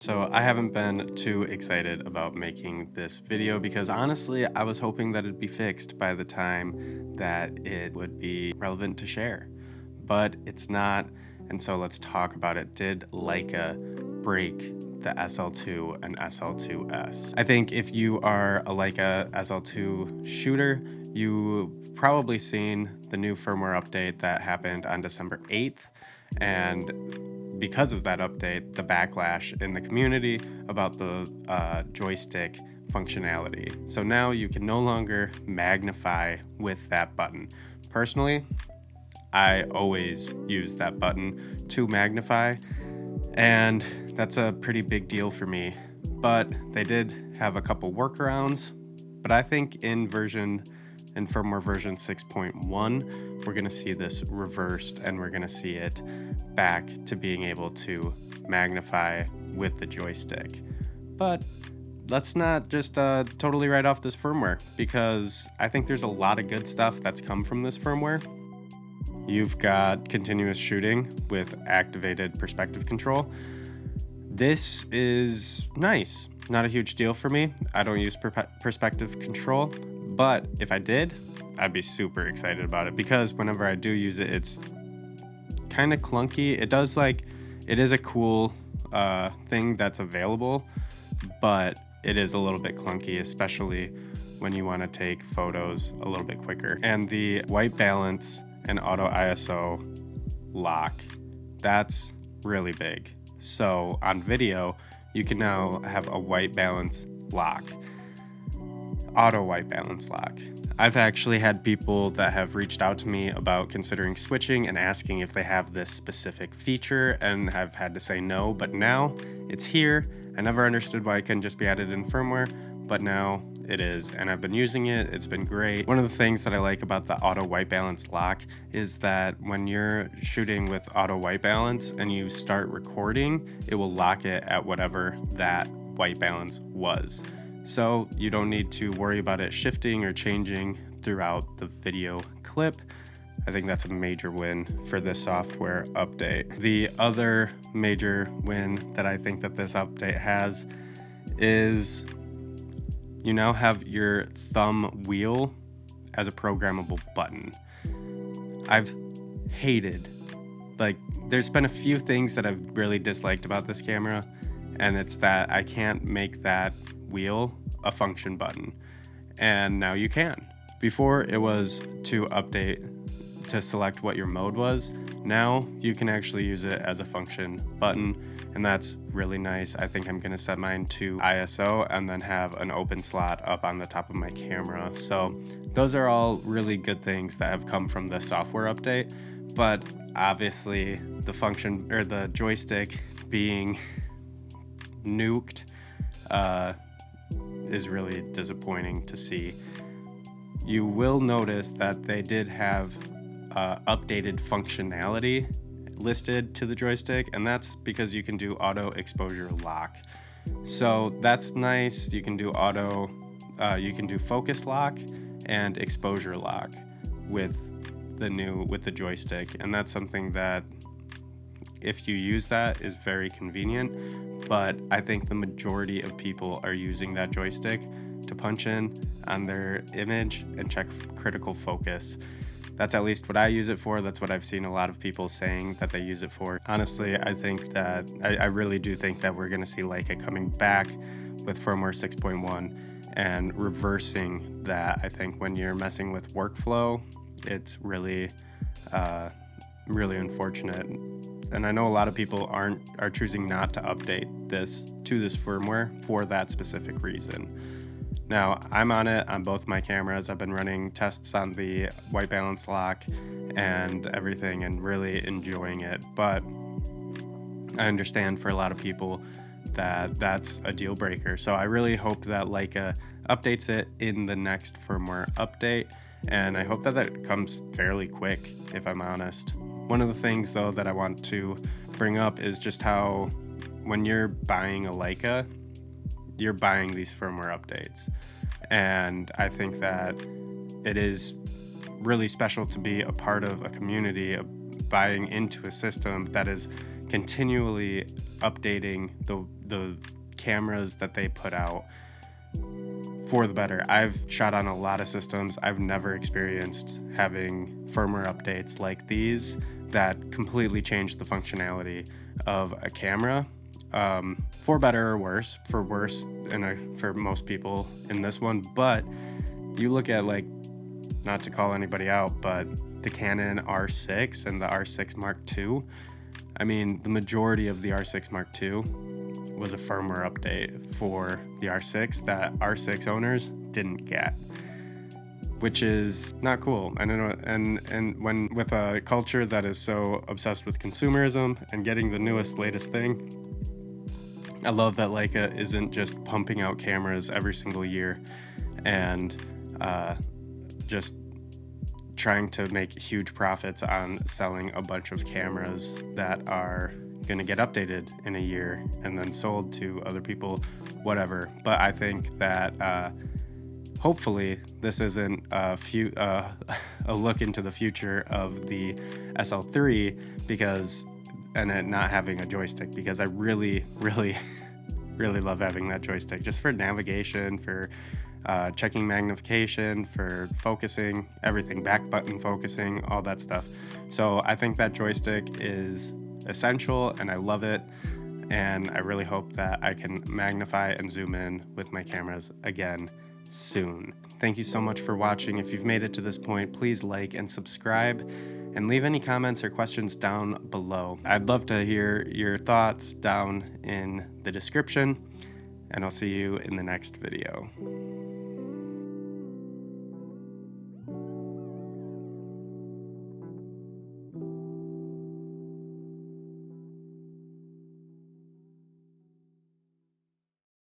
So I haven't been too excited about making this video because honestly, I was hoping that it'd be fixed by the time that it would be relevant to share, but it's not. And so let's talk about it. Did Leica break the SL2 and SL2S? I think if you are a Leica SL2 shooter, you've probably seen the new firmware update that happened on December 8th. And because of that update, the backlash in the community about the joystick functionality. So now you can no longer magnify with that button. Personally, I always use that button to magnify, and that's a pretty big deal for me. But they did have a couple workarounds, but I think in firmware version 6.1, we're gonna see this reversed and we're gonna see it back to being able to magnify with the joystick. But let's not just totally write off this firmware, because I think there's a lot of good stuff that's come from this firmware. You've got continuous shooting with activated perspective control. This is nice. Not a huge deal for me. I don't use perspective control, but if I did, I'd be super excited about it, because whenever I do use it, it's kind of clunky. It is a cool thing that's available, but it is a little bit clunky, especially when you want to take photos a little bit quicker. And the white balance and auto ISO lock, that's really big. So on video, you can now have a white balance lock, auto white balance lock. I've actually had people that have reached out to me about considering switching and asking if they have this specific feature, and have had to say no, but now it's here. I never understood why it couldn't just be added in firmware, but now it is, and I've been using it. It's been great. One of the things that I like about the auto white balance lock is that when you're shooting with auto white balance and you start recording, it will lock it at whatever that white balance was. So you don't need to worry about it shifting or changing throughout the video clip. I think that's a major win for this software update. The other major win that I think that this update has is you now have your thumb wheel as a programmable button. I've hated, there's been a few things that I've really disliked about this camera, and it's that I can't make that wheel a function button, and now you can. Before it was to update to select what your mode was. Now you can actually use it as a function button, and that's really nice. I think I'm gonna set mine to ISO and then have an open slot up on the top of my camera. So those are all really good things that have come from the software update, but obviously the function or the joystick being nuked is really disappointing to see. You will notice that they did have updated functionality listed to the joystick, and that's because you can do auto exposure lock. So that's nice. You can do you can do focus lock and exposure lock with the joystick, and that's something that, if you use that, is very convenient. But I think the majority of people are using that joystick to punch in on their image and check critical focus. That's at least what I use it for. That's what I've seen a lot of people saying that they use it for. Honestly, I think that I really do think that we're going to see Leica coming back with firmware 6.1 and reversing that. I think when you're messing with workflow, it's really unfortunate. And I know a lot of people are choosing not to update this firmware for that specific reason. Now, I'm on it on both my cameras. I've been running tests on the white balance lock and everything and really enjoying it. But I understand for a lot of people that that's a deal breaker. So I really hope that Leica updates it in the next firmware update. And I hope that that comes fairly quick, if I'm honest. One of the things, though, that I want to bring up is just how when you're buying a Leica, you're buying these firmware updates. And I think that it is really special to be a part of a community buying into a system that is continually updating the cameras that they put out for the better. I've shot on a lot of systems. I've never experienced having firmware updates like these that completely change the functionality of a camera, for better or worse. For worse, for most people in this one. But you look at, like, not to call anybody out, but the Canon R6 and the R6 Mark II. I mean, the majority of the R6 Mark II was a firmware update for the R6 that R6 owners didn't get, which is not cool. I know, and when with a culture that is so obsessed with consumerism and getting the newest, latest thing, I love that Leica isn't just pumping out cameras every single year and just trying to make huge profits on selling a bunch of cameras that are going to get updated in a year and then sold to other people, whatever. But I think that hopefully this isn't a look into the future of the SL3 and it not having a joystick, because I really love having that joystick just for navigation, for checking magnification, for focusing, everything, back button focusing, all that stuff. So I think that joystick is essential and I love it, and I really hope that I can magnify and zoom in with my cameras again soon. Thank you so much for watching. If you've made it to this point, please like and subscribe and leave any comments or questions down below. I'd love to hear your thoughts down in the description, and I'll see you in the next video.